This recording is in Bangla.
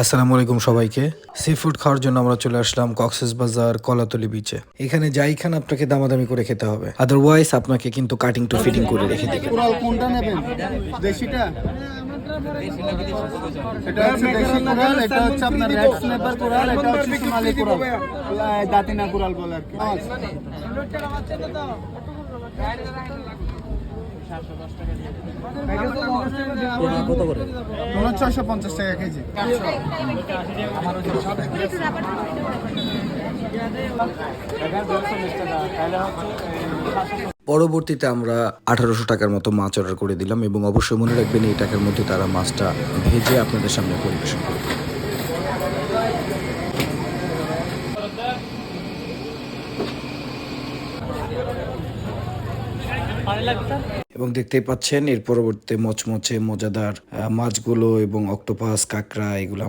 আসসালামু আলাইকুম সবাইকে। সি ফুড খাওয়ার জন্য আমরা চলে আসলাম কক্সবাজার কলাতলি বিচে। এখানে যাই খান আপনাকে দামাদামি করে খেতে হবে, আদারওয়াইজ আপনাকে কিন্তু কাটিং টু ফিটিং করে রেখে দেবে। কোরাল কোনটা নেবেন? দেশিটা? এটা হচ্ছে দেশি কোরাল, এটা হচ্ছে আপনার রেড স্ন্যাপার কোরাল, এটা হচ্ছে সোনালী কোরাল, দাতিনা কোরাল বলে আর কি। কত করে? 650 টাকা কেজি। পরবর্তীতে আমরা 1800 টাকার মতো মাছ অর্ডার করে দিলাম এবং অবশ্যই মনে রাখবেন এই টাকার মধ্যে তারা মাছটা ভেজে আপনাদের সামনে পরিবেশন করবে। এবং দেখতেই পাচ্ছেন এর পরবর্তীতে মচমচে মজাদার মাছগুলো এবং অক্টোপাস, কাঁকড়া এগুলো